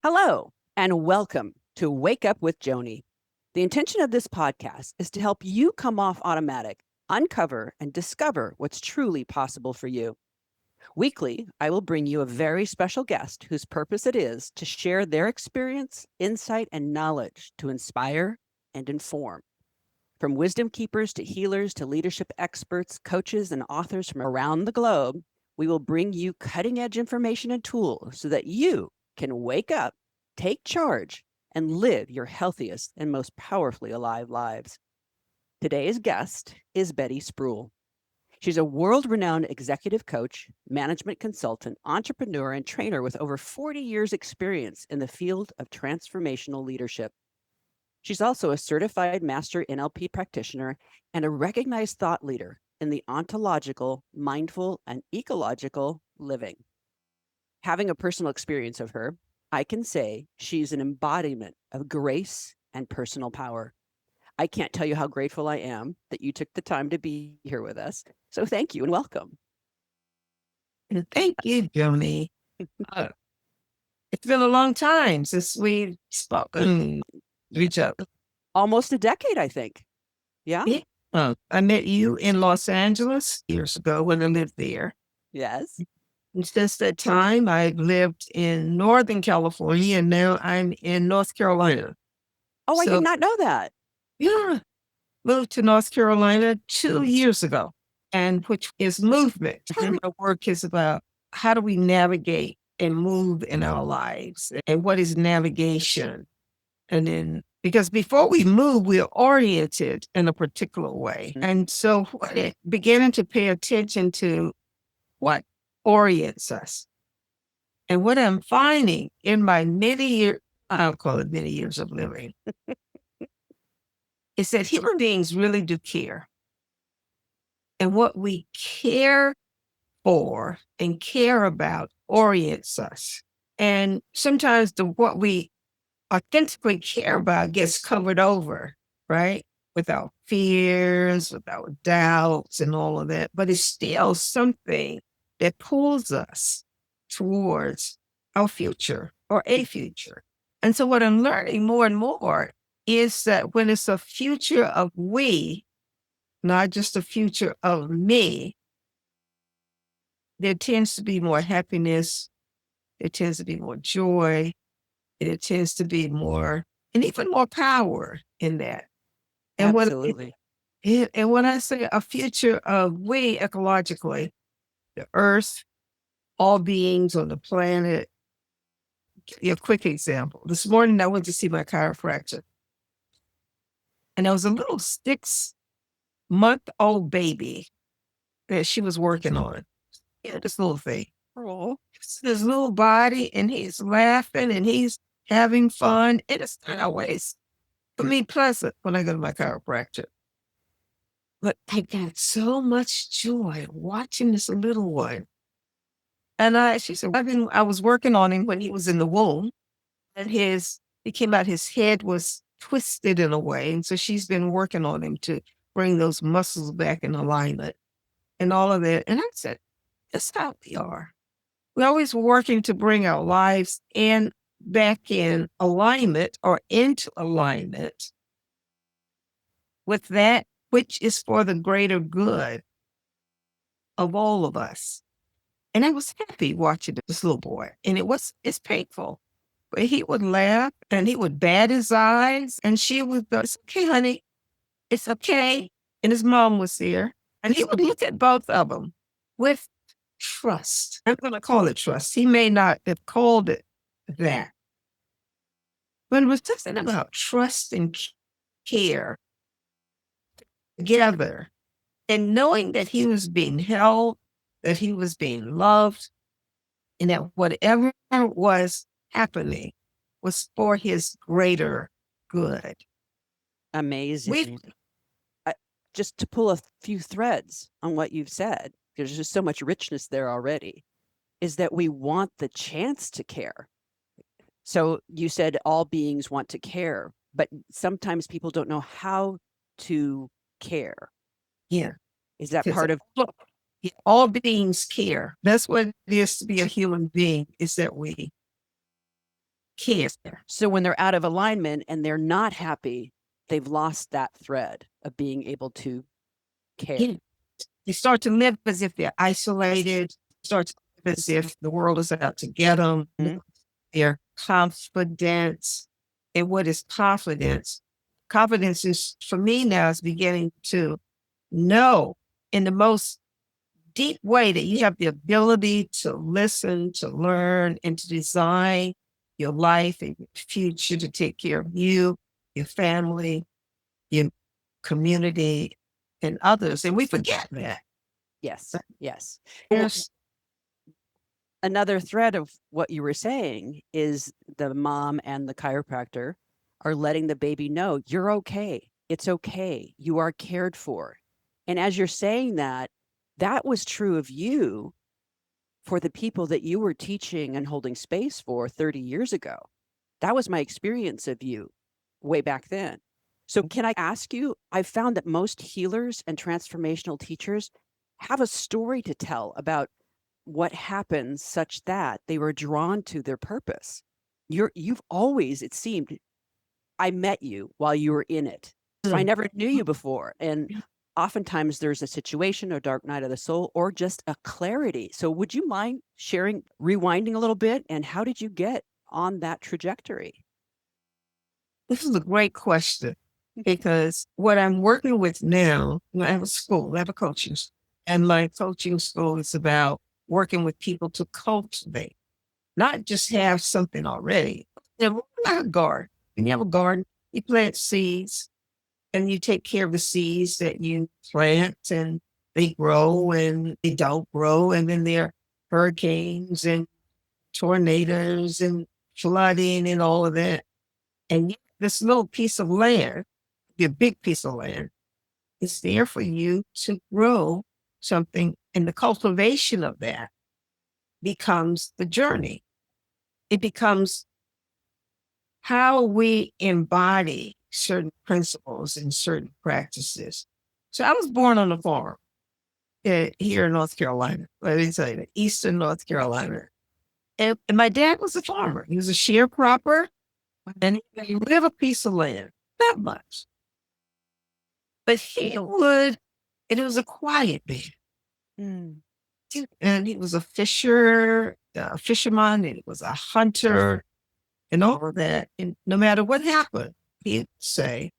Hello, and welcome to Wake Up with Joni. The intention of this podcast is to help you come off automatic, uncover, and discover what's truly possible for you. Weekly, I will bring you a very special guest whose purpose it is to share their experience, insight, and knowledge to inspire and inform. From wisdom keepers to healers to leadership experts, coaches, and authors from around the globe, we will bring you cutting edge information and tools so that you can wake up, take charge, and live your healthiest and most powerfully alive lives. Today's guest is Bette Spruill. She's a world renowned executive coach, management consultant, entrepreneur, and trainer with over 40 years' experience in the field of transformational leadership. She's also a certified master NLP practitioner and a recognized thought leader in the ontological, mindful, and ecological living. Having a personal experience of her, I can say she's an embodiment of grace and personal power. I can't tell you how grateful I am that you took the time to be here with us. So thank you and welcome. And thank you, Joni. It's been a long time since we've spoken to each other. Almost a decade, I think. Yeah? I met you in Los Angeles years ago when I lived there. Yes. And since that time, I've lived in Northern California, and now I'm in North Carolina. Oh, I did not know that. Yeah, moved to North Carolina 2 years ago, and which is movement. And my work is about how do we navigate and move in our lives, and what is navigation? And then, because before we move, we're oriented in a particular way. And so beginning to pay attention to what orients us. And what I'm finding in my many years, I'll call it many years of living, is that human beings really do care. And what we care for and care about orients us. And sometimes what we authentically care about gets covered over, right? With our fears, with our doubts and all of that. But it's still something that pulls us towards our future or a future. And so what I'm learning more and more is that when it's a future of we, not just a future of me, there tends to be more happiness, there tends to be more joy, there tends to be more, and even more power in that. And Absolutely. and when I say a future of we ecologically, the earth, all beings on the planet, give you a quick example. This morning I went to see my chiropractor, and there was a little 6-month-old baby that she was working on. Yeah, this little thing. Oh. His little body, and he's laughing and he's having fun. And it's not always, for me, pleasant when I go to my chiropractor. But I got so much joy watching this little one. And she said, I was working on him when he was in the womb, and he came out, his head was twisted in a way. And so she's been working on him to bring those muscles back in alignment and all of that. And I said, that's how we are. We're always working to bring our lives back in alignment or into alignment with that which is for the greater good of all of us. And I was happy watching this little boy. And it's painful. But he would laugh and he would bat his eyes, and she would go, it's okay, honey. It's okay. And his mom was there. And he would look at both of them with trust. I'm going to call it trust. He may not have called it that. But it was just about trust and care together, and knowing that he was being held, that he was being loved, and that whatever was happening was for his greater good. Amazing. Just to pull a few threads on what you've said, there's just so much richness there already, is that we want the chance to care. So you said all beings want to care, but sometimes people don't know how to care. Yeah. Is that part of? All beings care. That's what it is to be a human being, is that we care. So when they're out of alignment and they're not happy, they've lost that thread of being able to care. Yeah. They start to live as if they're isolated, start to live as if the world is out to get them. Their confidence. And what is confidence? Confidence is, for me now, is beginning to know in the most deep way that you have the ability to listen, to learn, and to design your life and your future to take care of you, your family, your community, and others. And we forget that. Yes, yes. Yes. Another thread of what you were saying is the mom and the chiropractor are letting the baby know you're okay. It's okay. You are cared for. And as you're saying that, that was true of you for the people that you were teaching and holding space for 30 years ago. That was my experience of you way back then. So, can I ask you? I've found that most healers and transformational teachers have a story to tell about what happens such that they were drawn to their purpose. You've always, it seemed, I met you while you were in it. So I never knew you before. And oftentimes there's a situation, a dark night of the soul, or just a clarity. So would you mind sharing, rewinding a little bit? And how did you get on that trajectory? This is a great question because what I'm working with now, I have a school, I have a coaching school, and my coaching school is about working with people to cultivate, not just have something already. Like a garden. When you have a garden, you plant seeds and you take care of the seeds that you plant and they grow and they don't grow. And then there are hurricanes and tornadoes and flooding and all of that. And this little piece of land, a big piece of land, is there for you to grow something. And the cultivation of that becomes the journey. It becomes how we embody certain principles and certain practices. So I was born on a farm here in North Carolina. Let me tell you that, Eastern North Carolina. And my dad was a farmer. He was a sharecropper. And he lived a piece of land, not much. But he would, and it was a quiet man. And he was a fisherman, and he was a hunter, and all of that. And no matter what happened, he'd say,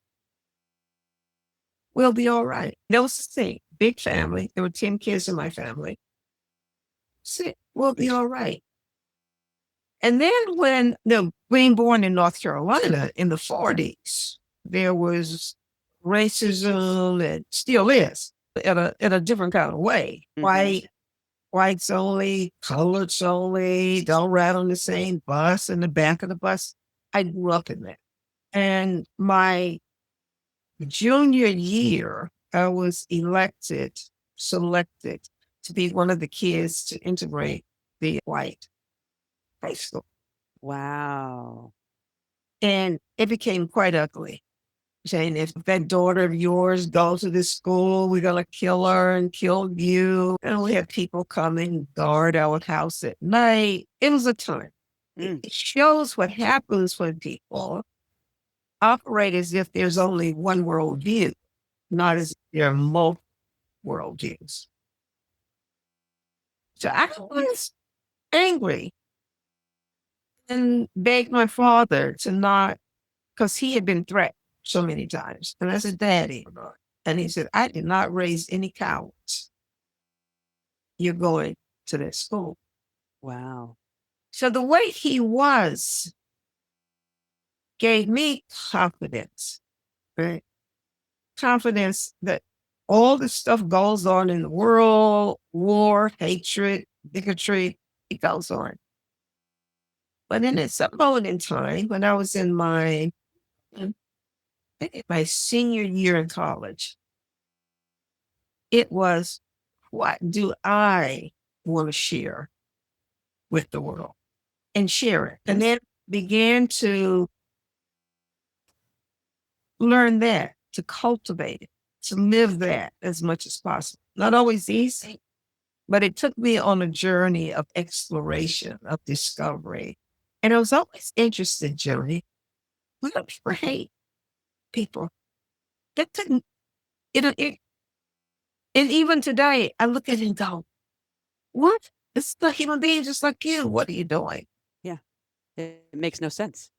we'll be all right. That was the thing. Big family. There were 10 kids in my family. Say, we'll be all right. And then when being born in North Carolina in the 40s, there was racism and still is in a different kind of way. Whites only, coloreds only, don't ride on the same bus in the back of the bus. I grew up in that. And my junior year, I was selected to be one of the kids to integrate the white high school. Wow. And it became quite ugly. Saying, if that daughter of yours goes to this school, we're going to kill her and kill you. And we had people come and guard our house at night. It was a time. It shows what happens when people operate as if there's only one worldview, not as if there are multiple worldviews. So I was angry and begged my father to not, because he had been threatened so many times. And I said, Daddy. And he said, I did not raise any cowards. You're going to that school. Wow. So the way he was gave me confidence, right? Confidence that all this stuff goes on in the world, war, hatred, bigotry, it goes on. But then at some moment in time, when I was in my senior year in college, it was, what do I want to share with the world and share it? And then began to learn that, to cultivate it, to live that as much as possible. Not always easy, but it took me on a journey of exploration, of discovery, And I was always interested, Joni, why do people hate people? That couldn't, it, and even today, I look at it and go, what? It's a human being just like you. What are you doing? Yeah. It makes no sense.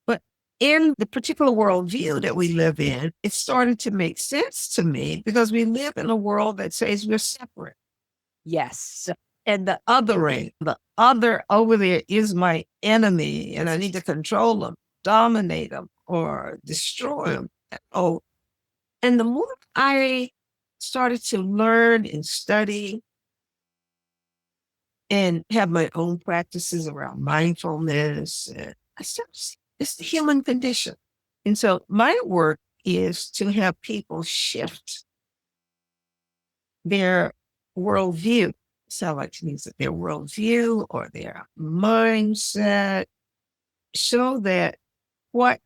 But in the particular worldview that we live in, it started to make sense to me because we live in a world that says we're separate. Yes. So, and the othering, the other over there is my enemy, and I need to control them, dominate them, or destroy them. Oh, and the more I started to learn and study and have my own practices around mindfulness, and I started to see it's the human condition. And so my work is to have people shift their worldview. So I like to use it, their worldview or their mindset, so that what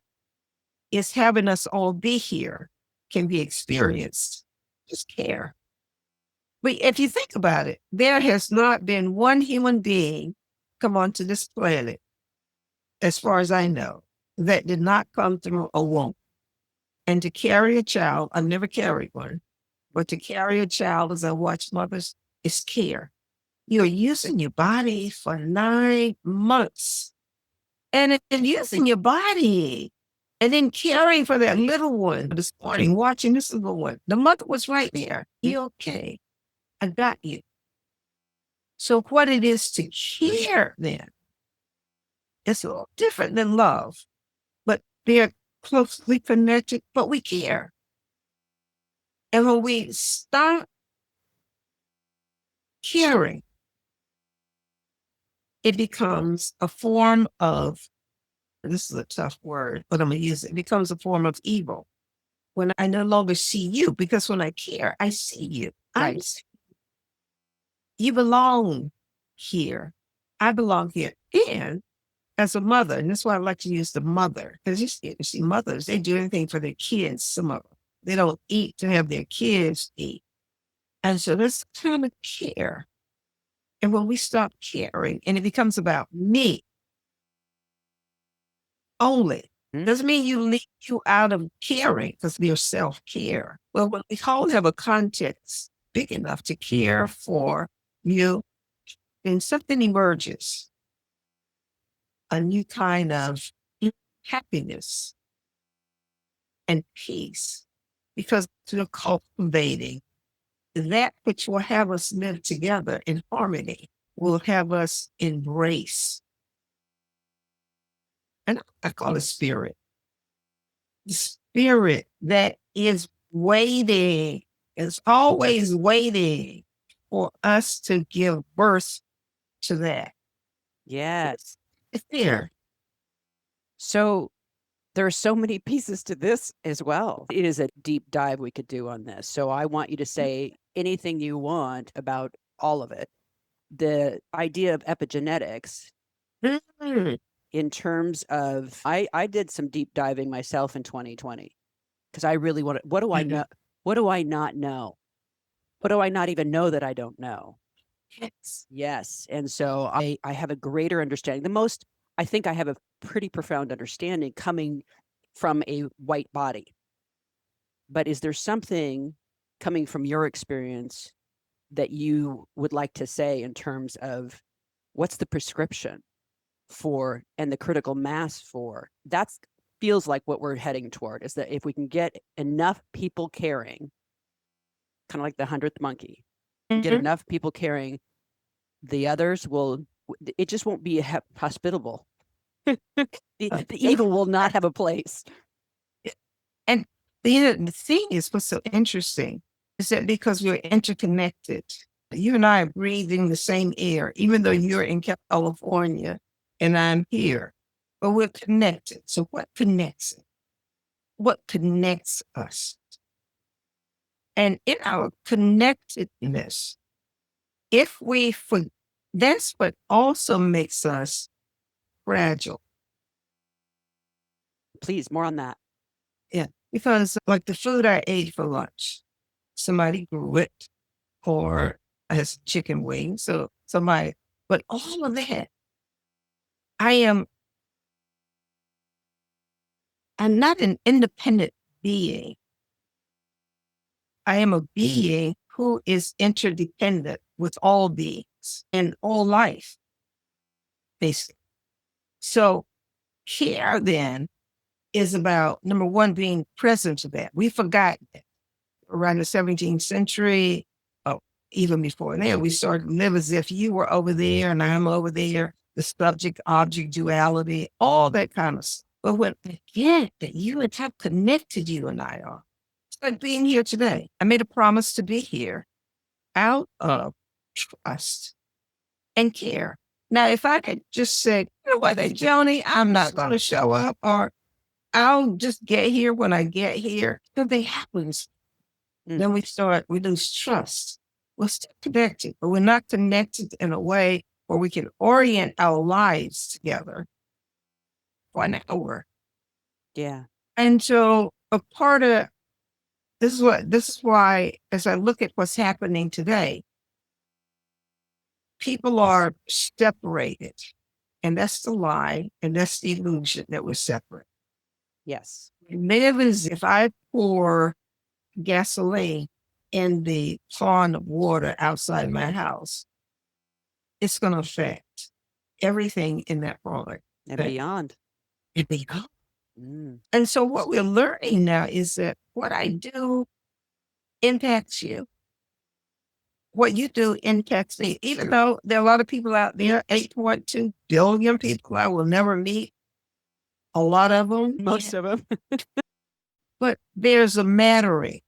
is having us all be here can be experienced. Just care. But if you think about it, there has not been one human being come onto this planet, as far as I know, that did not come through a womb. And to carry a child, I've never carried one, but to carry a child, as I watch mothers, is care. You're using your body for 9 months and using your body and then caring for that little one this morning, watching this little one. The mother was right there. You okay? I got you. So what it is to care then, it's a little different than love, but they're closely connected, but we care. And when we stop caring, it becomes a form of, this is a tough word, but I'm going to use it. It becomes a form of evil. When I no longer see you, because when I care, I see you. Right. You belong here. I belong here. And as a mother, and that's why I like to use the mother, because you see mothers, they do anything for their kids, some of them. They don't eat to have their kids eat. And so that's kind of care. And when we stop caring and it becomes about me only, doesn't mean you leave you out of caring because of your self-care. Well, when we all have a context big enough to care for you, then something emerges, a new kind of happiness and peace, because you're cultivating that which will have us live together in harmony, will have us embrace. And I call it spirit. The spirit that is waiting, is always waiting for us to give birth to that. Yes. It's there. So there are so many pieces to this as well. It is a deep dive we could do on this. So I want you to say anything you want about all of it. The idea of epigenetics Mm. in terms of, I did some deep diving myself in 2020 because I really want to, what do I know? What do I not know? What do I not even know that I don't know? Yes. Yes. And so I have a greater understanding. I think I have a pretty profound understanding coming from a white body. But is there something coming from your experience that you would like to say in terms of what's the prescription for and the critical mass for? That feels like what we're heading toward, is that if we can get enough people caring, kind of like the 100th monkey, get enough people caring, the others will, it just won't be hospitable. The evil will not have a place. And the thing is, what's so interesting is that because we're interconnected, you and I are breathing the same air, even though you're in California and I'm here, but we're connected. So what connects it? What connects us? And in our connectedness, if we that's what also makes us fragile. Please, more on that. Yeah. Because like the food I ate for lunch, somebody grew it, or has chicken wings. So somebody, but all of that I'm not an independent being. I am a being who is interdependent with all beings and all life, basically. So care then is about, number one, being present to that. We forgot that around the 17th century, oh, even before then, we started to live as if you were over there and I'm over there, the subject-object duality, all that kind of stuff. But when I get that you and how connected you and I are, it's like being here today. I made a promise to be here out of trust and care. Now, if I could just say, you know what, hey, Joni, I'm not going to show up, or I'll just get here when I get here, something happens. Then we lose trust. We're still connected, but we're not connected in a way where we can orient our lives together for an hour. Yeah. And so a part of this is why, as I look at what's happening today, people are separated. And that's the lie, and that's the illusion that we're separate. Yes. Live as if I pour gasoline in the pond of water outside my house, it's going to affect everything in that product. And beyond. And beyond. And so what we're learning now is that what I do impacts you. What you do impacts me. Even though there are a lot of people out there, 8.2 billion people I will never meet, a lot of them. Most of them. But there's a mattering.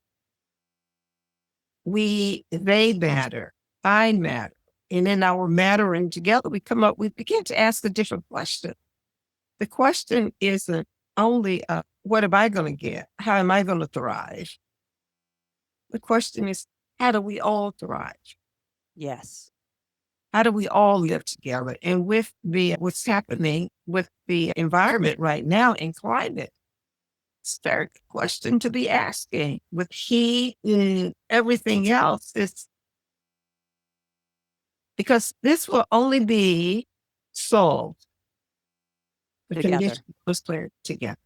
They matter. I matter. And in our mattering together, we begin to ask a different question. The question isn't only, what am I going to get? How am I going to thrive? The question is, how do we all thrive? Yes. How do we all live together? And with what's happening with the environment right now in climate, it's a very good question to be asking. With heat and everything else, it's because this will only be solved. The Together. condition was cleared together.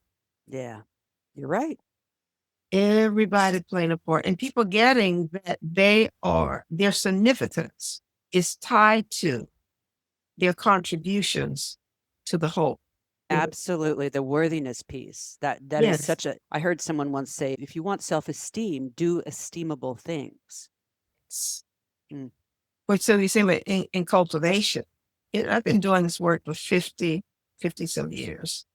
Yeah. You're right. Everybody playing a part, and people getting that their significance is tied to their contributions to the whole. Absolutely. The worthiness piece. That is Yes. such a, I heard someone once say, if you want self-esteem, do esteemable things. But so you see, in cultivation, I've been doing this work for 50 some years.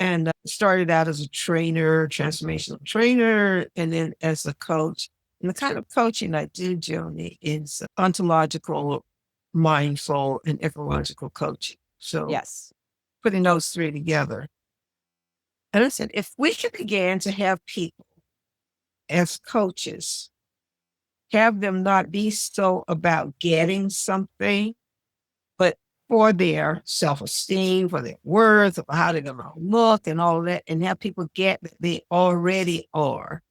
And started out as a trainer, transformational trainer, and then as a coach. And the kind of coaching I do, Joni, is ontological, mindful, and ecological coaching. So Yes. putting those three together. And I said, if we can begin to have people as coaches, have them not be so about getting something, but for their self-esteem, for their worth, of how they're going to look and all of that, and have people get that they already are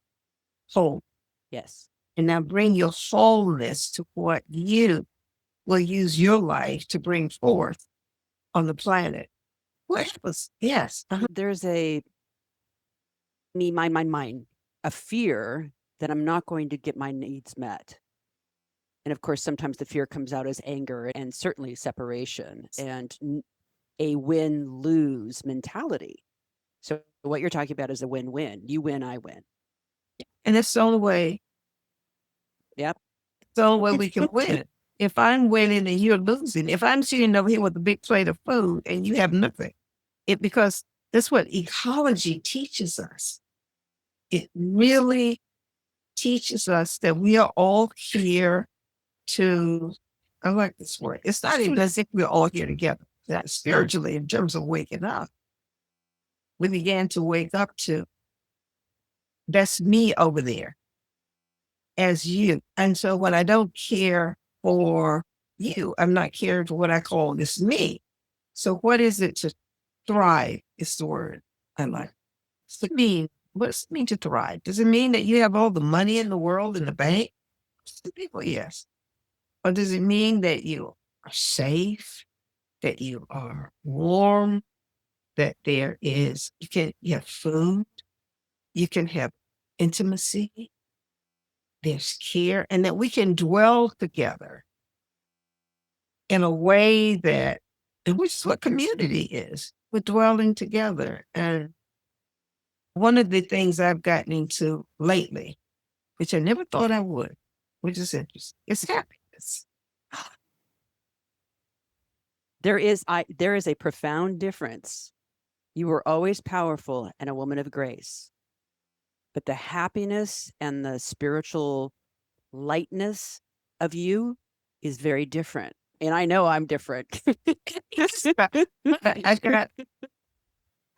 whole. Yes. And now bring your wholeness to what you will use your life to bring forth on the planet. What happens? Yes. There's a fear that I'm not going to get my needs met. And of course, sometimes the fear comes out as anger and certainly separation and a win-lose mentality. So what you're talking about is a win-win. You win, I win. And that's the only way. Yep. It's the only way we can win. If I'm winning and you're losing, if I'm sitting over here with a big plate of food and you have nothing, because that's what ecology teaches us. It really teaches us that we are all here to, I like this word. It's not even as if we're all here together. That spiritually, in terms of waking up, we began to wake up to, that's me over there as you. And so when I don't care for you, I'm not caring for what I call this me. So what is it to thrive is the word I like. What does it mean to thrive? Does it mean that you have all the money in the world in the bank? Some people, yes. Or does it mean that you are safe? that you are warm, that you have food, you can have intimacy, there's care, and that we can dwell together in a way which is what community is. We're dwelling together. And one of the things I've gotten into lately, which I never thought I would, which is interesting, is happiness. There is a profound difference. You were always powerful and a woman of grace, but the happiness and the spiritual lightness of you is very different. And I know I'm different. I got,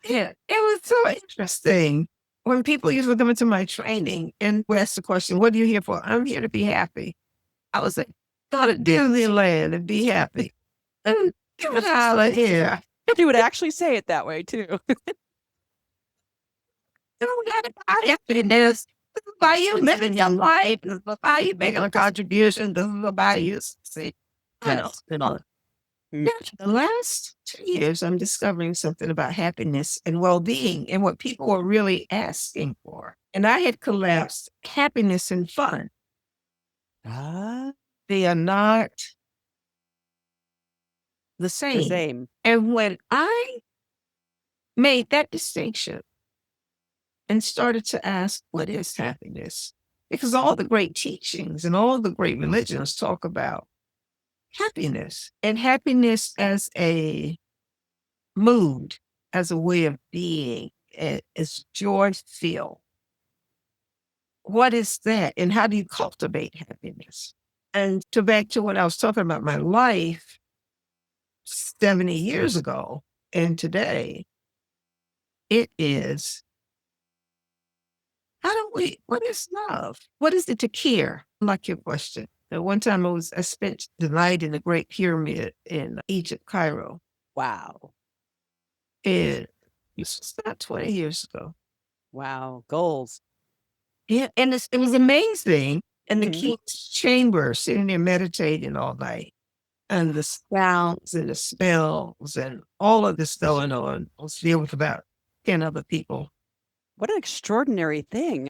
yeah, it was so interesting when people used to come into my training and ask the question, what are you here for? I'm here to be happy. I was like, go to Disneyland and be happy. And get out of here. You would actually say it that way too. You don't gotta buy happiness. This is about you living your life. This is about you making a contribution. This is about you succeeding. Yes. The last 2 years, I'm discovering something about happiness and well-being and what people are really asking for. And I had collapsed happiness and fun. They are not the The same. same. And when I made that distinction and started to ask, what is happiness? Because all the great teachings and all the great religions talk about happiness and happiness as a mood, as a way of being, as joy feel. What is that? And how do you cultivate happiness? And to back to what I was talking about, my life 70 years ago and today, it is, what is love? What is it to care? I like your question. At one time I spent the night in the Great Pyramid in Egypt, Cairo. Wow. And this was about 20 years ago. Wow. Goals. Yeah, and it was amazing. And the Mhm. king's chamber, sitting there meditating all night, and the sounds and the smells and all of this going on. I was there with about 10 other people. What an extraordinary thing.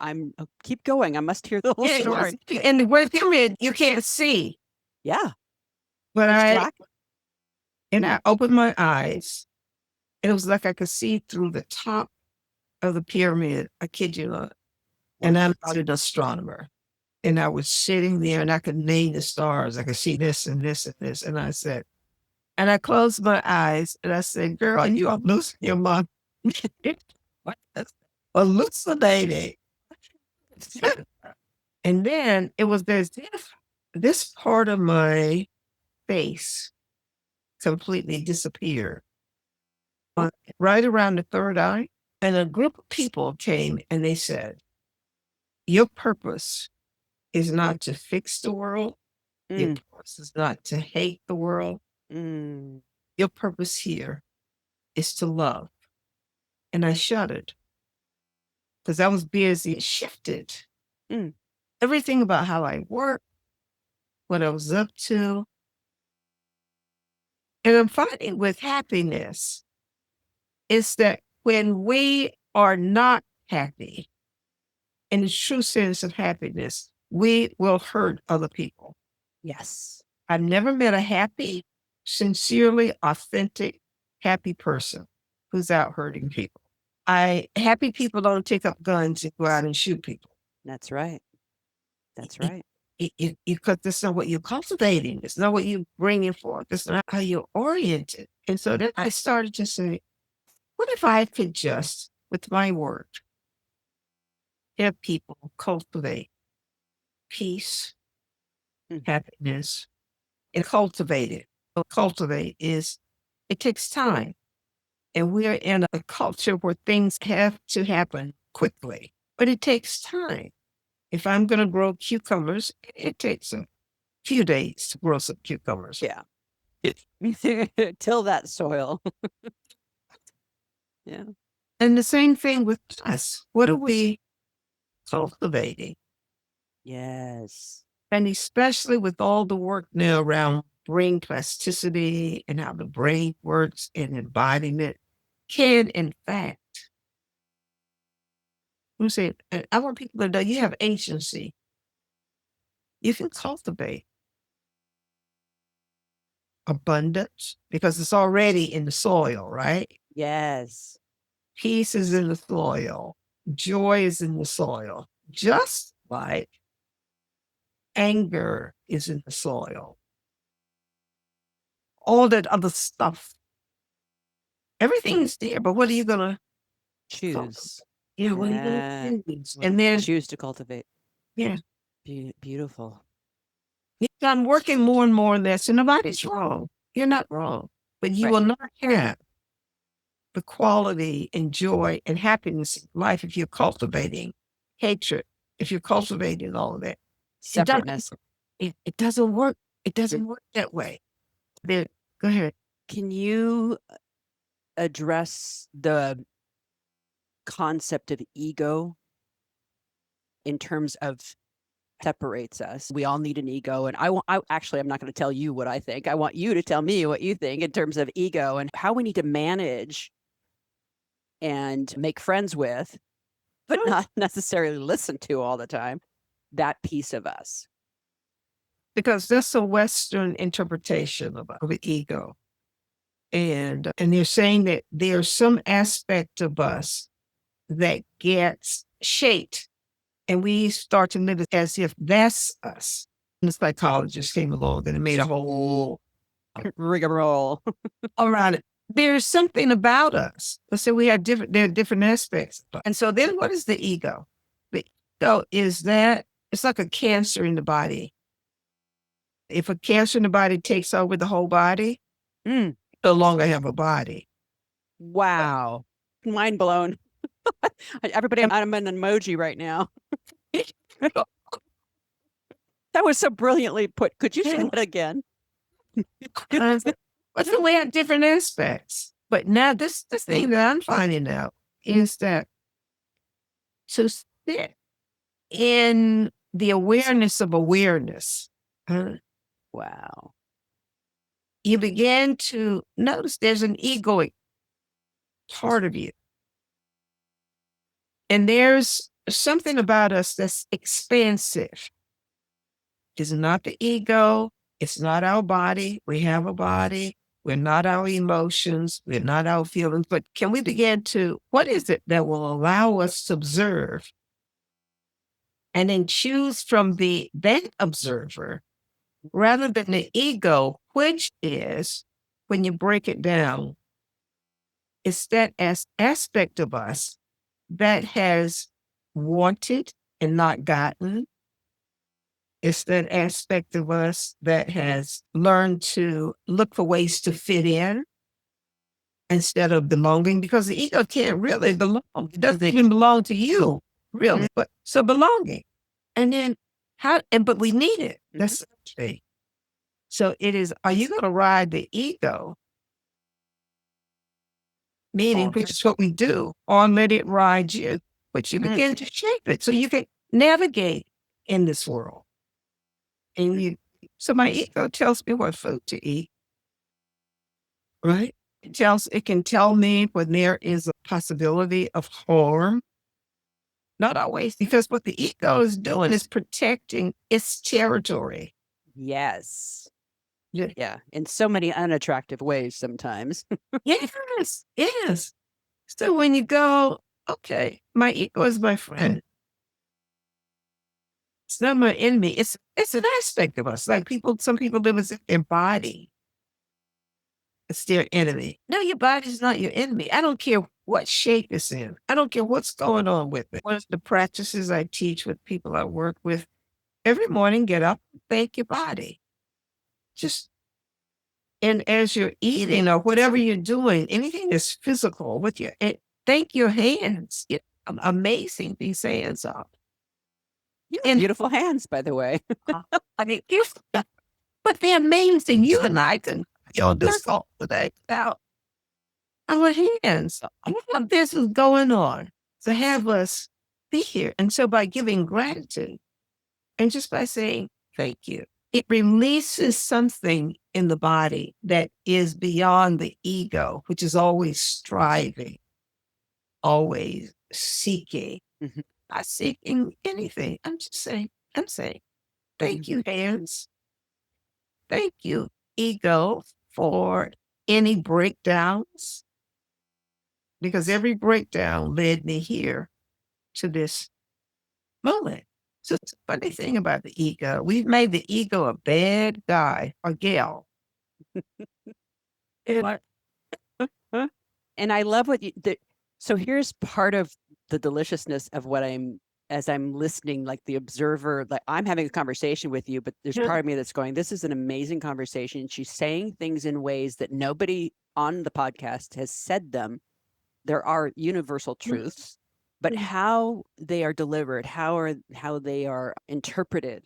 Keep going. I must hear the whole story. In the Great Pyramid, you can't see. Yeah. But It's I black. opened my eyes, and it was like I could see through the top of the pyramid. I kid you not. And I'm an astronomer. And I was sitting there and I could name the stars. I could see this and this and this. And I said, and I closed my eyes and I said, girl, you are losing your mind. What is hallucinating? And then it was as if this part of my face completely disappeared. Right around the third eye. And a group of people came and they said, your purpose is not to fix the world. Your purpose is not to hate the world. Your purpose here is to love. And I shuddered because I was busy. It shifted everything about how I worked, what I was up to. And I'm finding with happiness is that when we are not happy, in the true sense of happiness, we will hurt other people. Yes. I've never met a happy, sincerely authentic, happy person who's out hurting people. Happy people don't take up guns and go out and shoot people. That's right. That's right. Because that's not what you're cultivating. It's not what you're bringing forth. It's not how you're oriented. And so then I started to say, what if I could just, with my work, have people cultivate peace, happiness, and cultivate it. But cultivate it takes time. And we're in a culture where things have to happen quickly, but it takes time. If I'm going to grow cucumbers, it takes a few days to grow some cucumbers. Yeah. Till that soil. Yeah. And the same thing with us. What are we cultivating? Yes. And especially with all the work now around brain plasticity and how the brain works and embodiment can, in fact, I want people to know you have agency. You can cultivate abundance because it's already in the soil, right? Yes. Peace is in the soil. Joy is in the soil. Just like anger is in the soil. All that other stuff. Everything is there, but what are you going to Choose. Yeah, what are you going Yeah. to choose? And then, Choose to cultivate. yeah, Beautiful. I'm working more and more on this, and nobody's wrong. You're not wrong, but you Right. will not have the quality and joy and happiness in life if you're cultivating hatred, if you're cultivating all of that. Separateness. It doesn't work. It doesn't work that way. There, go ahead. Can you address the concept of ego in terms of separates us? We all need an ego, and I'm not going to tell you what I think. I want you to tell me what you think in terms of ego and how we need to manage and make friends with, but not necessarily listen to all the time, that piece of us. Because that's a Western interpretation of ego. And they're saying that there's some aspect of us that gets shaped and we start to live as if that's us. And the psychologist came along and made a whole rigmarole around it. There's something about us. So there are different aspects. And so then what is the ego? The ego is that it's like a cancer in the body. If a cancer in the body takes over the whole body, no longer have a body. Wow. Mind blown. Everybody, I'm an emoji right now. That was so brilliantly put. Could you say that again? But we have different aspects. But now the thing that I'm finding out is that to sit in the awareness of awareness, Wow. you begin to notice there's an egoic part of you. And there's something about us that's expansive. It's not the ego. It's not our body. We have a body. We're not our emotions. We're not our feelings. But can we begin what is it that will allow us to observe and then choose from that observer rather than the ego, which is, when you break it down, it's that aspect of us that has wanted and not gotten. It's that aspect of us that has learned to look for ways to fit in instead of belonging, because the ego can't really belong. It doesn't even belong to you, really. But so belonging. And then but we need it. That's the thing. So it is, are you going to ride the ego? Meaning, which is what we do, or let it ride you, but you begin to shape it so you can navigate in this world. And so my ego tells me what food to eat, right? It can tell me when there is a possibility of harm. Not always, because what the ego is doing is protecting its territory. Yes. Yeah. In so many unattractive ways sometimes. Yes. Yes. So when you go, okay, my ego is my friend. It's not my enemy. It's an aspect of us. Like some people live as if their body is their enemy. No, your body's not your enemy. I don't care what shape it's in. I don't care what's going on with it. One of the practices I teach with people I work with, every morning, get up, thank your body. And as you're eating or whatever you're doing, anything that's physical thank your hands. Amazing these hands are. You have beautiful hands, by the way. I mean, but they're amazing. You and I can this all today about our hands. What this is going on to have us be here. And so by giving gratitude and just by saying thank you, it releases something in the body that is beyond the ego, which is always striving, always seeking. Mhm. Not seeking anything. I'm saying, thank you, hands. Thank you, ego, for any breakdowns, because every breakdown led me here to this moment. So it's a funny thing about the ego. We've made the ego a bad guy or gal. And What? And I love what so here's part of the deliciousness of what as I'm listening, like the observer, like I'm having a conversation with you, but there's part of me that's going, this is an amazing conversation. She's saying things in ways that nobody on the podcast has said them. There are universal truths, but how they are delivered, how they are interpreted,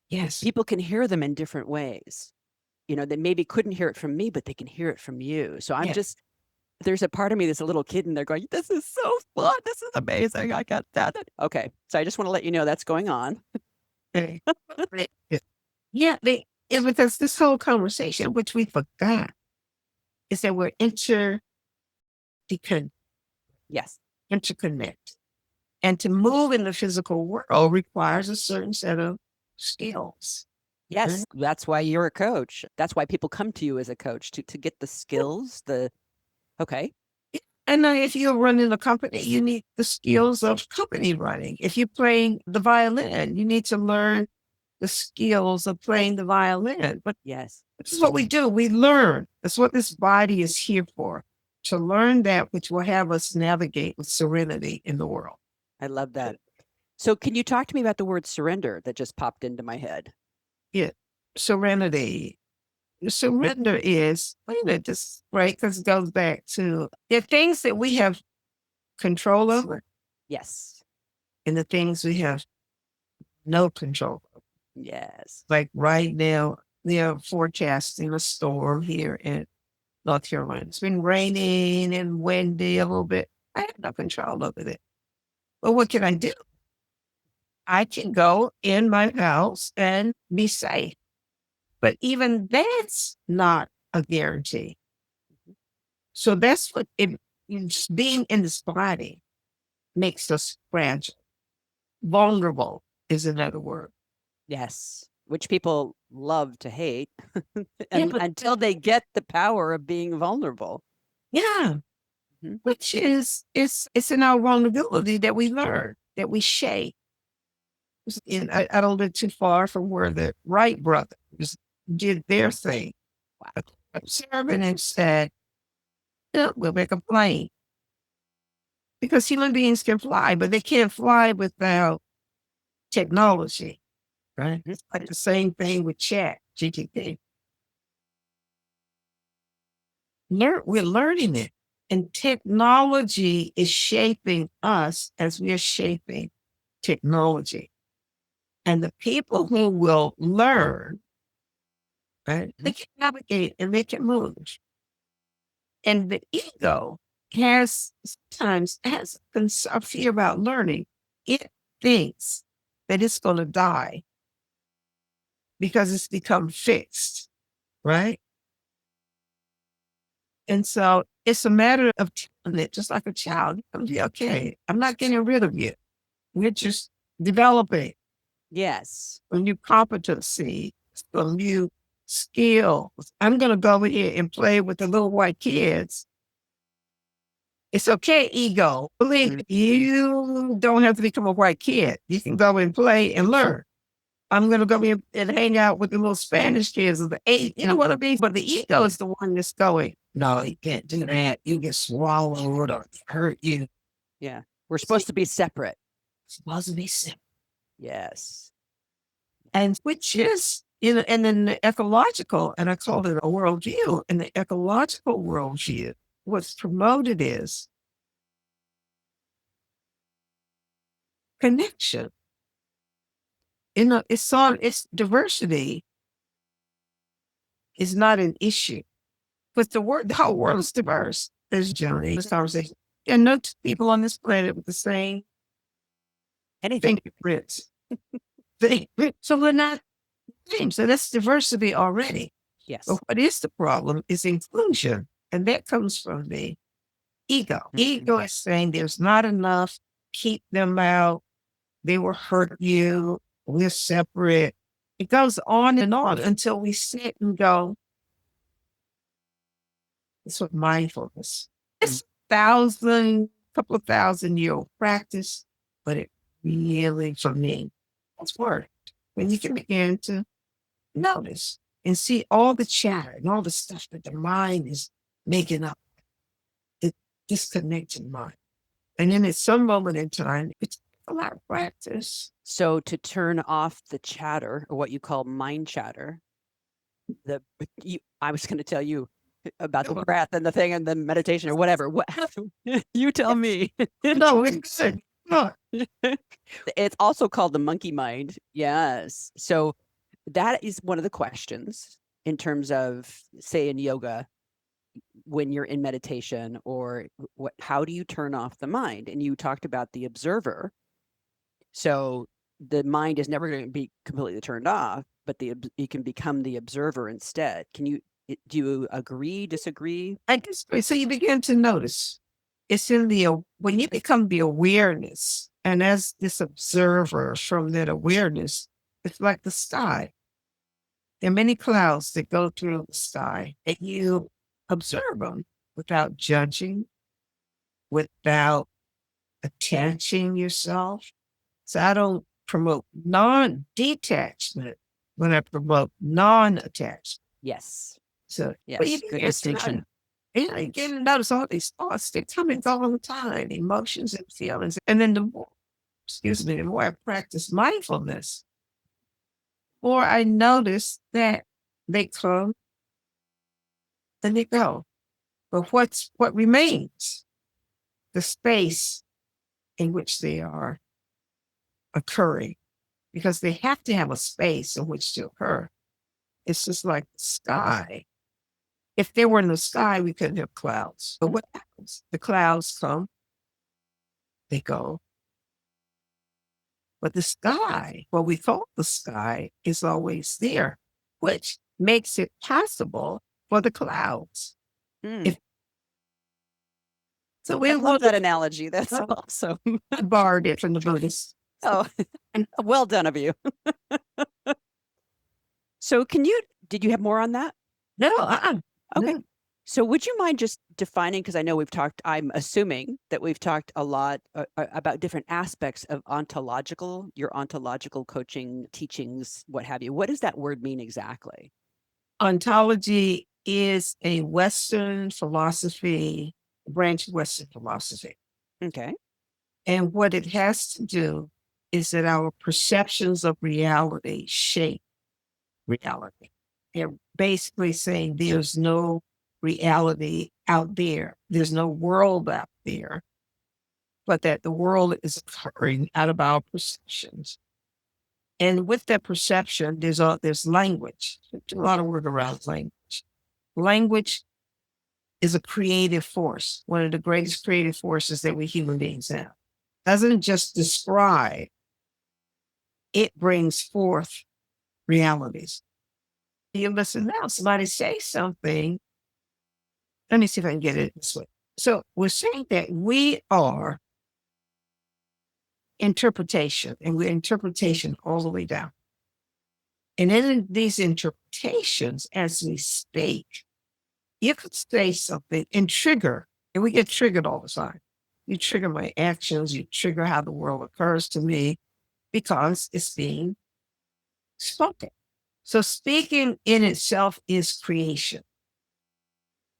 yes, people can hear them in different ways. They maybe couldn't hear it from me, but they can hear it from you. So I'm yes. just there's a part of me that's a little kid and they're going, this is so fun. This is amazing. I got that. Okay. So I just want to let you know that's going on. Okay. Yeah, because this whole conversation, which we forgot, is that we're Yes. interconnect. And to move in the physical world requires a certain set of skills. Yes. That's why you're a coach. That's why people come to you as a coach to get the skills, okay. And if you're running a company, you need the skills of company running. If you're playing the violin, you need to learn the skills of playing the violin. But Yes. this is what we do. We learn. That's what this body is here for, to learn that which will have us navigate with serenity in the world. I love that. So can you talk to me about the word surrender that just popped into my head? Yeah. Serenity. Surrender is, just right, because it goes back to the things that we have control over Yes. and the things we have no control over. Yes. Like right now, they're forecasting a storm here in North Carolina. It's been raining and windy a little bit. I have no control over it. But what can I do? I can go in my house and be safe. But even that's not a guarantee. So that's what just being in this body makes us fragile. Vulnerable is another word. Yes. Which people love to hate Yeah, until they get the power of being vulnerable. yeah, Mhm. which is it's in our vulnerability that we learn, that we shape. And I don't live too far from where the Wright brothers did their thing. Wow. Observing and said, we'll make a plane. Because human beings can fly, but they can't fly without technology, right? Mhm. It's like the same thing with chat, GPT. We're learning it. And technology is shaping us as we are shaping technology. And the people who will learn, right, they can navigate and they can move. And the ego sometimes has a fear about learning. It thinks that it's going to die because it's become fixed, right? And so it's a matter of telling it, just like a child. Okay, I'm not getting rid of you. We're just developing Yes. a new competency, some new skills. I'm going to go over here and play with the little white kids. It's okay, ego. Believe me, you don't have to become a white kid. You can go and play and learn. I'm going to go in and hang out with the little Spanish kids of the eight. You know what I mean? But the ego is the one that's going, no, you can't do that. You get swallowed or hurt you. Yeah. We're supposed to be separate. It's supposed to be simple. Yes. And which is, and then the ecological, and I call it a worldview, and the ecological worldview, what's promoted is connection. It's diversity is not an issue. But the whole world is diverse. There's Joni, this conversation. There are no two people on this planet with the same Anything. fingerprints. So we're not same. So that's diversity already. Yes. But what is the problem is inclusion. And that comes from the ego. Ego is saying there's not enough, keep them out, they will hurt you, we're separate. It goes on and on until we sit and go, it's what mindfulness. It's couple of thousand-year-old practice, but it really, for me, it's worked. When you can begin to notice and see all the chatter and all the stuff that the mind is making up, the disconnected mind. And then at some moment in time, it's a lot of practice. So to turn off the chatter, or what you call mind chatter, I was going to tell you about the breath and the thing and the meditation or whatever. What you tell me. No, it's good. No. It's also called the monkey mind. Yes. So that is one of the questions in terms of, say, in yoga, when you're in meditation, or how do you turn off the mind? And you talked about the observer. So the mind is never going to be completely turned off, but you can become the observer instead. Do you agree, disagree? I guess so. You begin to notice. It's in when you become the awareness, and as this observer from that awareness, it's like the sky. There are many clouds that go through the sky, and you observe them without judging, without attaching yourself. So I don't promote non-detachment when I promote non-attachment. Yes. So yes, good distinction. You get to notice all these thoughts that come and go all the time, emotions and feelings. And then the more I practice mindfulness, the more I notice that they come and they go. But what remains? The space in which they are occurring, because they have to have a space in which to occur. It's just like the sky. If they were in the sky, we couldn't have clouds. But what happens? The clouds come, they go. But the sky, what we call the sky, is always there, which makes it possible for the clouds. So I love that analogy. That's awesome. I borrowed it from the Buddhists. Oh, well done of you. So did you have more on that? No. Okay. No. So would you mind just defining, because I know I'm assuming that we've talked a lot about different aspects of your ontological coaching teachings, what have you. What does that word mean exactly? Ontology is a Western philosophy, branch of Western philosophy. Okay. And what it has to do is that our perceptions of reality shape reality. They're basically saying there's no reality out there. There's no world out there, but that the world is occurring out of our perceptions. And with that perception, there's language. There's a lot of work around language. Language is a creative force, one of the greatest creative forces that we human beings have. Doesn't just describe, it brings forth realities. You listen now, somebody say something. Let me see if I can get it this way. So we're saying that we are interpretation, and we're interpretation all the way down. And in these interpretations, as we speak, you could say something and trigger, and we get triggered all the time. You trigger my actions, you trigger how the world occurs to me, because it's being spoken. So speaking in itself is creation.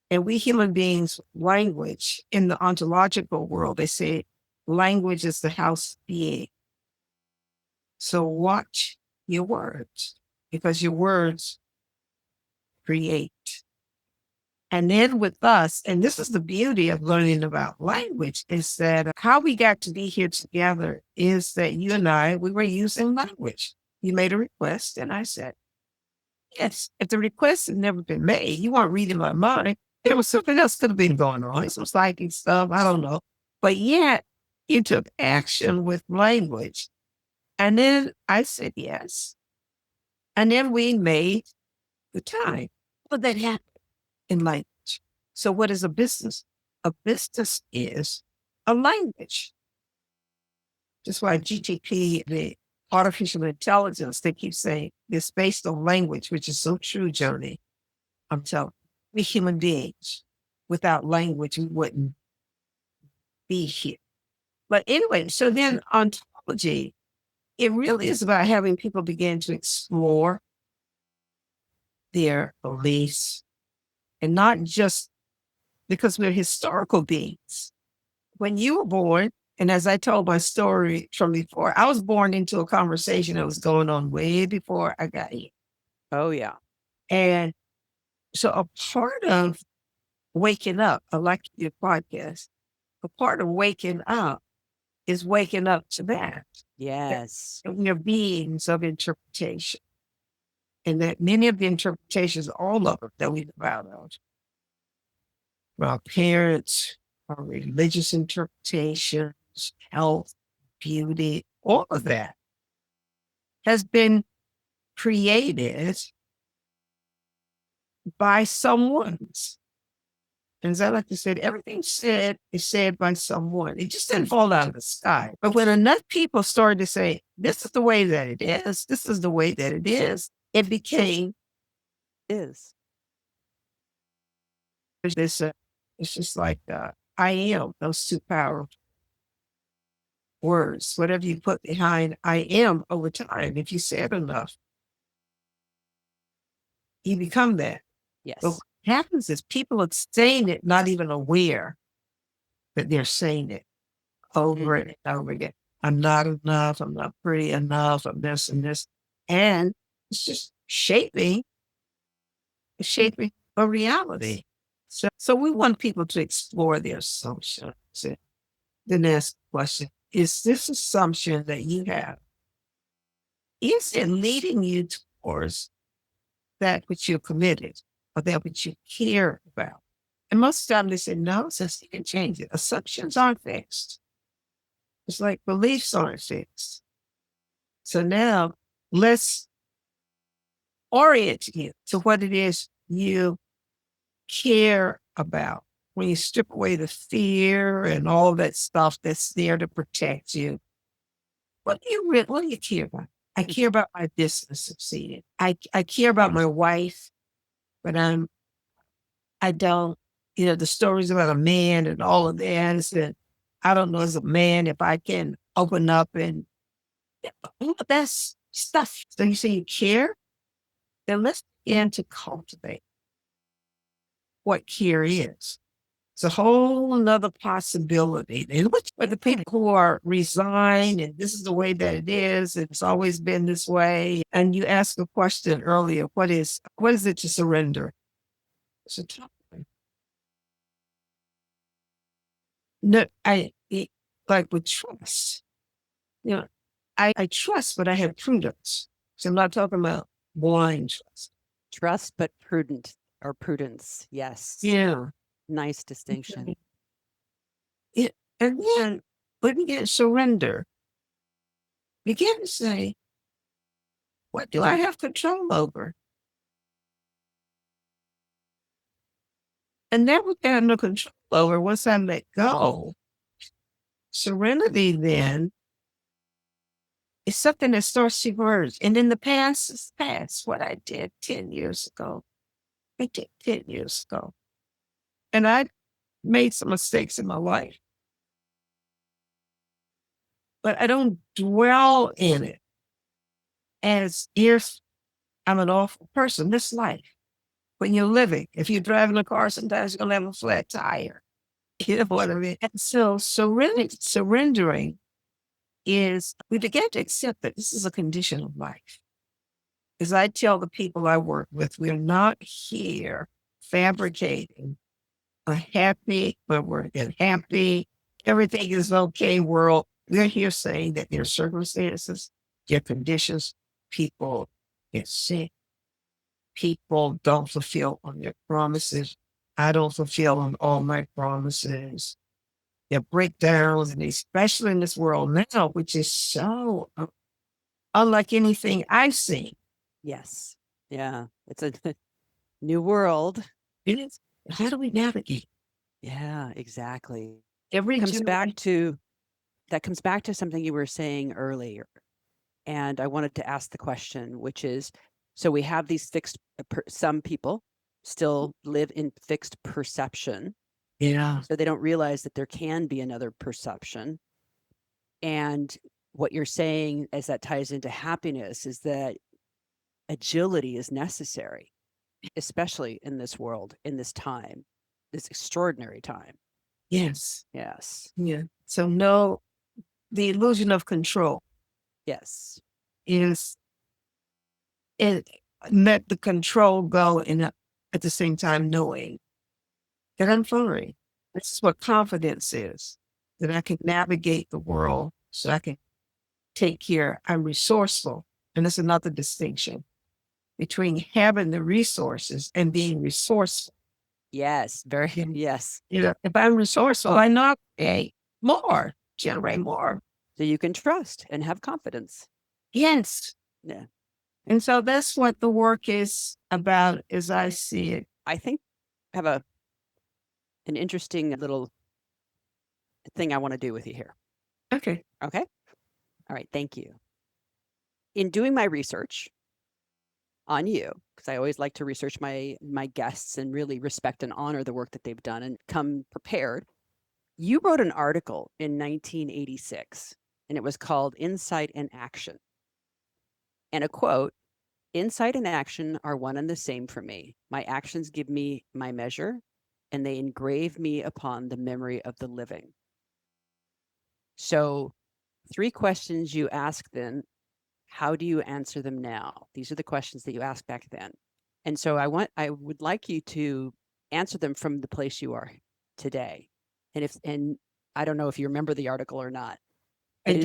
And we human beings, language, in the ontological world, they say language is the house of being. So watch your words, because your words create. And then with us, and this is the beauty of learning about language, is that how we got to be here together is that you and I, we were using language. You made a request, and I said, yes. If the request had never been made, you weren't reading my mind, there was something else could have been going on, some psychic stuff, I don't know. But yet, you took action with language. And then I said yes. And then we made the time. But that happened in language. So what is a business? A business is a language. That's why GTP, the artificial intelligence, they keep saying it's based on language, which is so true, Joni. I'm telling you, we human beings. Without language, we wouldn't be here. But anyway, so then ontology, it really is about having people begin to explore their beliefs and not just because we're historical beings. When you were born, and as I told my story from before, I was born into a conversation that was going on way before I got here. Oh, yeah. And so a part of waking up, I like your podcast, a part of waking up is waking up to that. Yes. We're beings of interpretation. And that many of the interpretations, all of them that we devout of, from our parents, our religious interpretations, health, beauty, all of that has been created by someone's. And as I like to say, everything said is said by someone. It just didn't fall out of the sky. But when enough people started to say, this is the way that it is, this is the way that it is, it became Is. this, it's just like I am, those two powerful words. Whatever you put behind I am over time, if you say it enough, you become that. But Yes. what happens is people are saying it, not even aware that they're saying it over and over again. I'm not enough. I'm not pretty enough. I'm this and this. And it's just shaping a reality. So we want people to explore their assumptions and then ask the question, is this assumption that you have, is it leading you towards that which you're committed or that which you care about? And most of the time they say, no, since you can change it. Assumptions aren't fixed. It's like beliefs aren't fixed. So now let's orient you to what it is you care about. When you strip away the fear and all that stuff that's there to protect you, what do you care about? I care about my business succeeding. I care about my wife, but I don't, the stories about a man and all of that is that I don't know as a man if I can open up and that's stuff. So you say you care, then let's begin to cultivate what care is. It's a whole nother possibility. But the people who are resigned and this is the way that it is, it's always been this way. And you asked a question earlier, what is it to surrender? It's a tough one. No, like with trust. I trust, but I have prudence. So I'm not talking about blind trust. Trust, but prudent or prudence. Yes. Yeah. Nice distinction. Yeah. And then when you get surrender, begin to say, what do I have control over? And then we got no control over once I let go. Serenity then is something that starts to emerge. And in the past is past. What I did 10 years ago, I did 10 years ago. And I made some mistakes in my life. But I don't dwell in it as if I'm an awful person. This life, when you're living, if you're driving a car, sometimes you're going to have a flat tire. You know what I mean? And so surrendering is, we begin to accept that this is a condition of life. As I tell the people I work with, we're not here fabricating a happy, but we're happy, everything is okay world. We're here saying that there are circumstances, there are conditions, people get sick, people don't fulfill on their promises. I don't fulfill on all my promises. There are breakdowns, and especially in this world now, which is so unlike anything I've seen. Yes. Yeah. It's a new world. It is. How do we navigate? Yeah, exactly. Every Comes back generation. to that comes back to something you were saying earlier. And I wanted to ask the question, which is, so we have these fixed, some people still live in fixed perception. Yeah. So they don't realize that there can be another perception. And what you're saying, as that ties into happiness, is that agility is necessary, especially in this world, in this time, this extraordinary time. Yes. Yes. Yeah. So no, the illusion of control Yes. is it let the control go and at the same time knowing that I'm fine. This is what confidence is, that I can navigate the world so I can take care. I'm resourceful. And that's another distinction between having the resources and being resourceful. Yes. Very, Yeah. yes. You know, if I'm resourceful, I know I can create more, generate more. So you can trust and have confidence. Yes. Yeah. And so that's what the work is about as I see it. I think I have an interesting little thing I want to do with you here. Okay. Okay. All right. Thank you. In doing my research on you, because I always like to research my guests and really respect and honor the work that they've done and come prepared. You wrote an article in 1986, and it was called Insight and Action. And a quote: "Insight and action are one and the same for me. My actions give me my measure, and they engrave me upon the memory of the living." So, three questions you ask then. How do you answer them now? These are the questions that you asked back then. And so I would like you to answer them from the place you are today. And I don't know if you remember the article or not, I but did.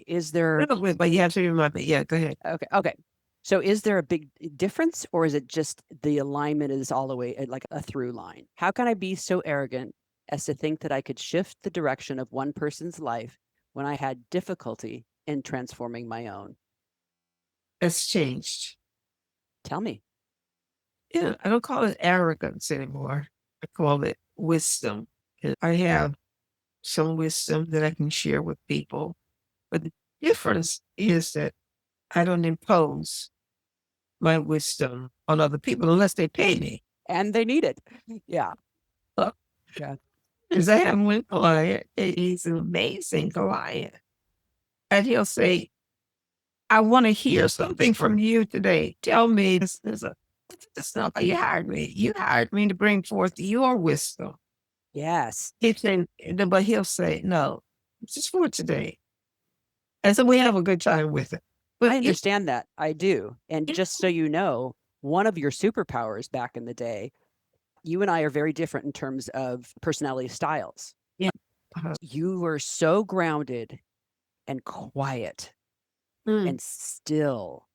is there But you have to remind me. Yeah, go ahead. okay. So is there a big difference, or is it just the alignment is all the way like a through line? How can I be so arrogant as to think that I could shift the direction of one person's life when I had difficulty in transforming my own? That's changed. Tell me. Yeah, I don't call it arrogance anymore. I call it wisdom. And I have some wisdom that I can share with people. But the difference is that I don't impose my wisdom on other people unless they pay me. And they need it. Yeah. Yeah. Because I have one client, he's an amazing client. And he'll say, I want to hear something from you today. Tell me this is not why you hired me. You hired me to bring forth your wisdom. Yes. But he'll say, no, it's just for today. And so we have a good time with it. I But understand that. I do. And it just so you know, one of your superpowers back in the day, you and I are very different in terms of personality styles. yeah. You were so grounded and quiet Mm, and still.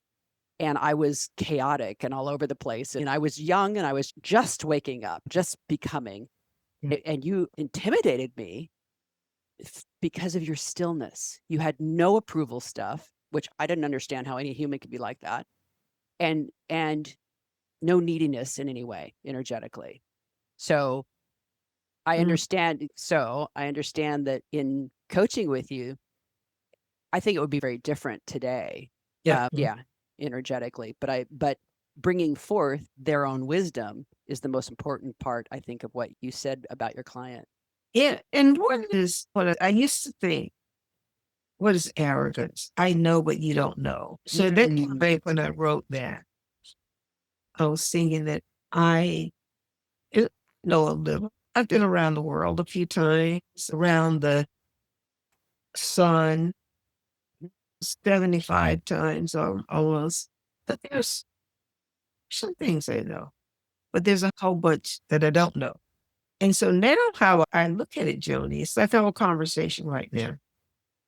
And I was chaotic and all over the place. And I was young and I was just waking up, just becoming. yeah. And you intimidated me because of your stillness. You had no approval stuff, which I didn't understand how any human could be like that. And no neediness in any way energetically. So Mm, I understand that in coaching with you, I think it would be very different today. yeah. Yeah, energetically, but bringing forth their own wisdom is the most important part, I think, of what you said about your client. Yeah. And what I used to think, what is arrogance? I know what you don't know. So then when I wrote that, I was thinking that I know a little. I've been around the world a few times, around the sun 75 times or almost. But there's some things I know, but there's a whole bunch that I don't know. And so now how I look at it, Joni, it's like our conversation right now.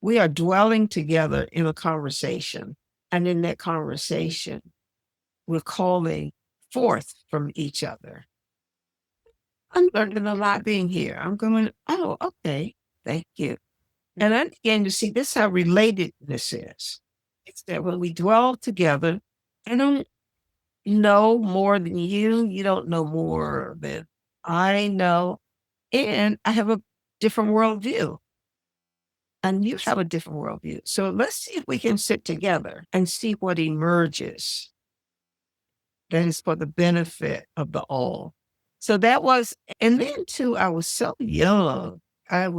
We are dwelling together in a conversation. And in that conversation, we're calling forth from each other. I'm learning a lot being here. I'm going, oh, okay. Thank you. And I began to see this how relatedness is. It's that when we dwell together, I don't know more than you. You don't know more than I know. And I have a different worldview. And you have a different worldview. So let's see if we can sit together and see what emerges that is for the benefit of the all. So that was, and then too, I was so young. I've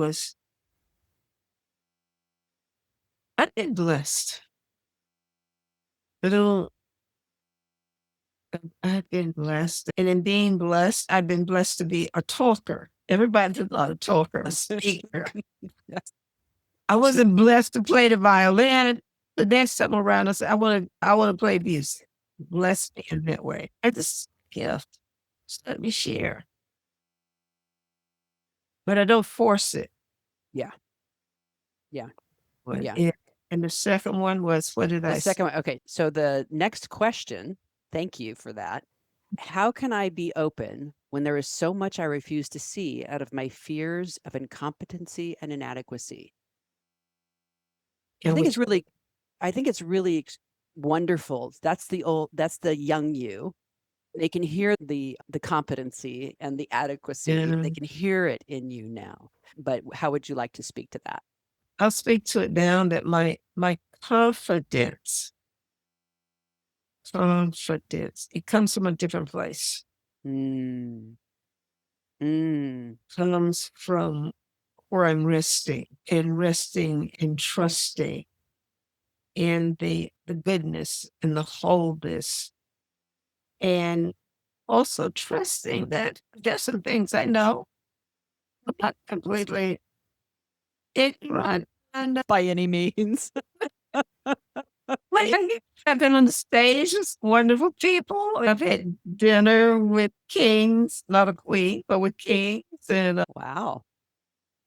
been blessed. I don't, I've been blessed. And in being blessed, I've been blessed to be a talker. Everybody's not a talker, a speaker. Yes. I wasn't blessed to play the violin. The next time around, I said, I want to play music. Bless me in that way. I just gift. Just let me share. But I don't force it. Yeah. Yeah. But Yeah. and the second one was, what did The I say? second one. Okay. So the next question, thank you for that. How can I be open when there is so much I refuse to see out of my fears of incompetency and inadequacy? I And think which it's really, I think it's really wonderful. That's the young you. They can hear the competency and the adequacy. They can hear it in you now. But how would you like to speak to that? I'll speak to it now that my confidence, it comes from a different place. Mm. Mm. Comes from where I'm resting and trusting in the goodness and the wholeness, and also trusting that there's some things I know I'm not completely ignorant. And By any means. I've been on the stage with wonderful people. I've had dinner with kings, not a queen, but with kings. And Wow.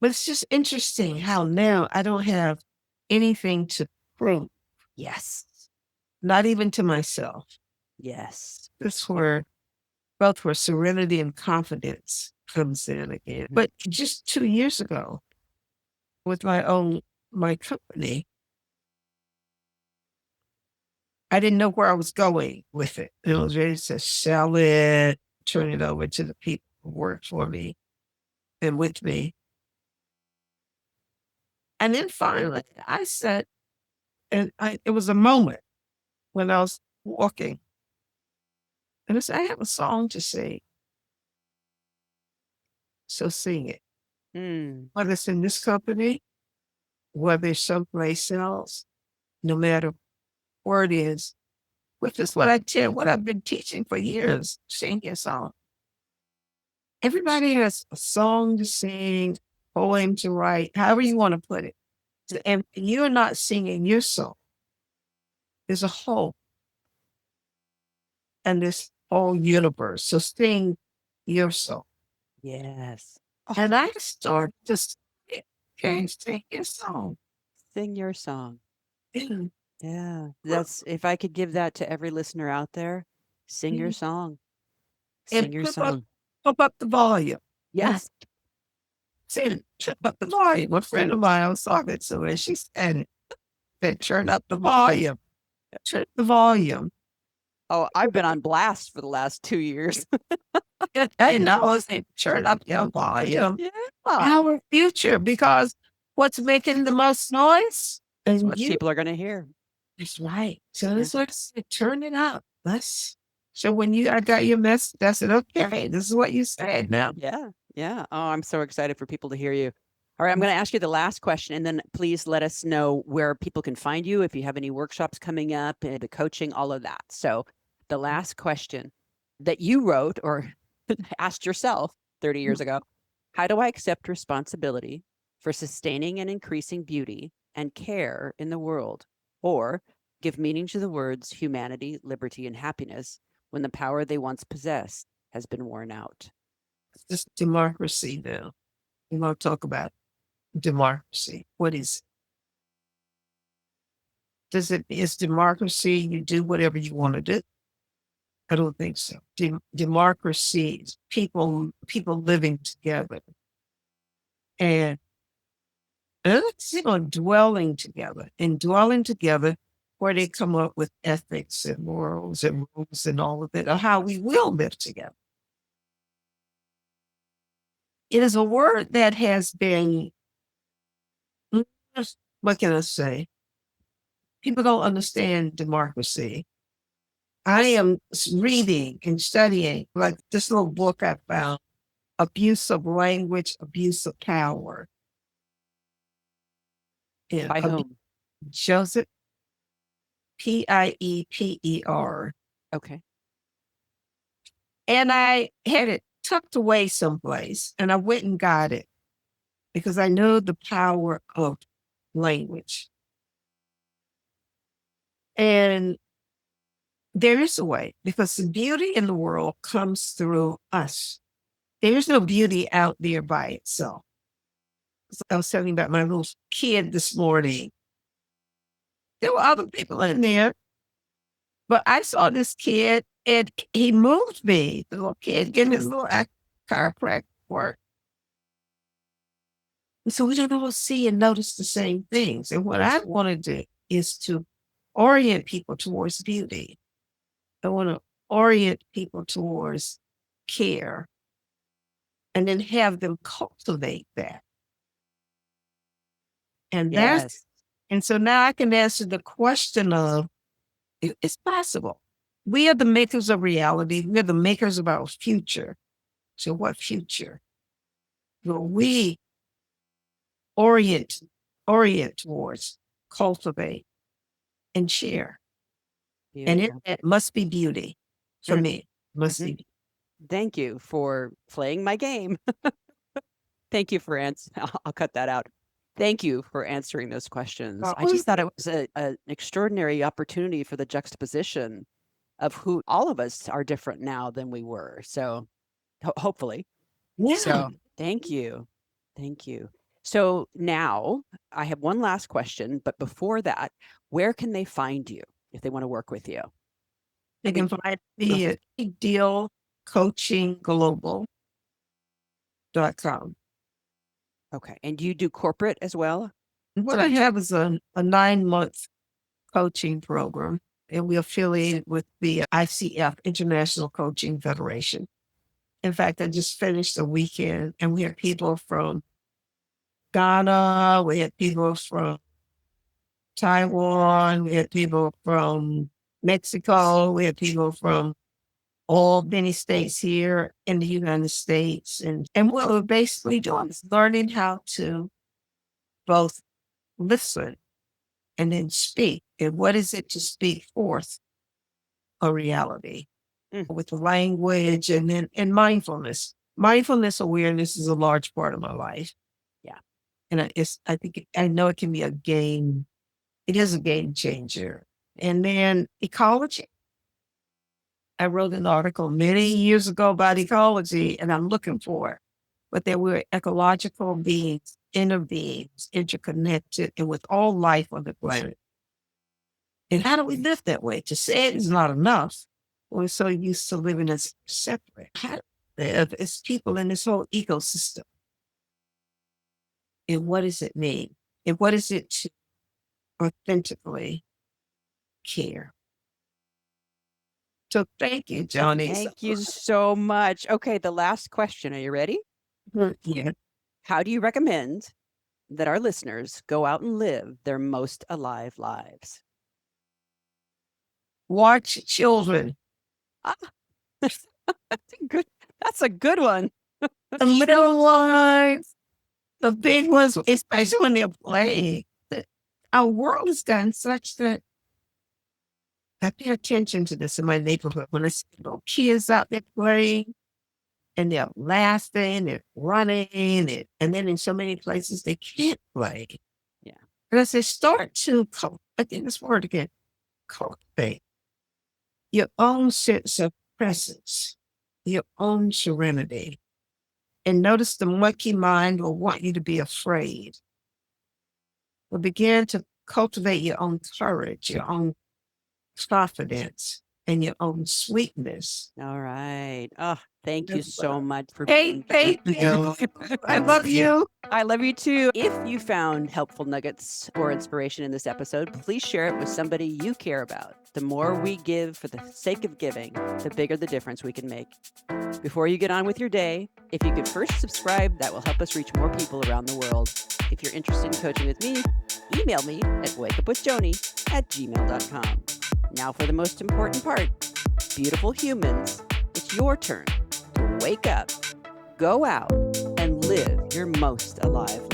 but it's just interesting how now I don't have anything to prove, Yes. not even to myself. Yes. That's where both where serenity and confidence comes in again. But just 2 years ago, with my company, I didn't know where I was going with it. I was ready to sell it, turn it over to the people who work for me and with me. And then finally I said, it was a moment when I was walking and I said, I have a song to sing. So sing it. Mm. Whether it's in this company, whether it's someplace else, no matter where it is, which is what I've been teaching for years, sing your song. Everybody has a song to sing, poem to write, however you want to put it. And you're not singing your song. There's a whole and this whole universe. So sing your song. Yes. And I started to sing your song. Sing your song. And Yeah. That's if I could give that to every listener out there, sing your song. Sing your song. pump up the volume. Yes. Saying, turn up the volume. A friend of mine, I was talking to her, and she said, turn up the volume. Turn the volume. Oh, I've been on blast for the last 2 years. I know, I said, turn up your volume. Yeah. Our future, because what's making the most noise is What you. people are gonna hear. That's right. So Yeah. that's what I said, turn it up. So when I got your message, I said, okay, this is what you said now. Yeah. Yeah. Oh, I'm so excited for people to hear you. All right, I'm going to ask you the last question, and then please let us know where people can find you, if you have any workshops coming up, and the coaching, all of that. So, the last question that you wrote or asked yourself 30 years ago: how do I accept responsibility for sustaining and increasing beauty and care in the world, or give meaning to the words humanity, liberty, and happiness when the power they once possessed has been worn out? It's democracy now. We want to talk about democracy. What is is democracy you do whatever you want to do? I don't think so. Democracy is people living together and dwelling together. And dwelling together where they come up with ethics and morals and rules and all of it, or how we will live together. It is a word that has been, what can I say? People don't understand democracy. I am reading and studying, like this little book I found, Abuse of Language, Abuse of Power. Yeah, By whom? Joseph, Pieper. Okay. And I had it tucked away someplace, and I went and got it because I know the power of language. And there is a way, because the beauty in the world comes through us. There is no beauty out there by itself. So I was telling you about my little kid this morning. There were other people in there, but I saw this kid and he moved me, the little kid, getting his little chiropractic work. And so we don't all see and notice the same things. And what I want to do is to orient people towards beauty. I want to orient people towards care and then have them cultivate that. And Yes. and so now I can answer the question of, it's possible. We are the makers of reality. We're the makers of our future. So what future will we orient towards, cultivate, and share? Beautiful. And it must be beauty for me. Must Mhm. be. Thank you for playing my game. Thank you for I'll cut that out. Thank you for answering those questions. I just thought it was an extraordinary opportunity for the juxtaposition of who all of us are different now than we were. So hopefully. Yeah. So thank you. Thank you. So now I have one last question, but before that, where can they find you if they want to work with you? They can find me at dealcoachingglobal.com. Okay. And you do corporate as well? What I have is a 9-month coaching program, and we affiliated with the ICF, International Coaching Federation. In fact, I just finished a weekend, and we had people from Ghana, we had people from Taiwan, we had people from Mexico, we had people from many states here in the United States. And what we're basically doing is learning how to both listen and then speak. And what is it to speak forth a reality with language and mindfulness? Mindfulness awareness is a large part of my life. Yeah. And I know it can be it is a game changer. And then ecology. I wrote an article many years ago about ecology, and I'm looking for it. But that we're ecological beings, inner beings, interconnected, and with all life on the planet. And how do we live that way? To say it is not enough. We're so used to living as separate. How do we live as people in this whole ecosystem? And what does it mean? And what is it to authentically care? So thank you, Joni. Thank you so much. Okay, the last question. Are you ready? Yeah. How do you recommend that our listeners go out and live their most alive lives? Watch children. Ah, that's a good one. The little ones, the big ones, especially when they're playing. Our world has gotten such that I pay attention to this in my neighborhood when I see little kids out there playing and they're laughing, they're running, and then in so many places they can't play. Yeah. And I say, start to, again, this word again, cultivate your own sense of presence, your own serenity. And notice the monkey mind will want you to be afraid. But begin to cultivate your own courage, your own confidence, and your own sweetness. All right. Oh, Thank you so much for Hey, being thank you. I love you. I love you too. If you found helpful nuggets or inspiration in this episode, please share it with somebody you care about. The more we give for the sake of giving, the bigger the difference we can make. Before you get on with your day, if you could first subscribe, that will help us reach more people around the world. If you're interested in coaching with me, email me at wakeupwithjoni@gmail.com. Now for the most important part. Beautiful humans, it's your turn to wake up, go out, and live your most alive life.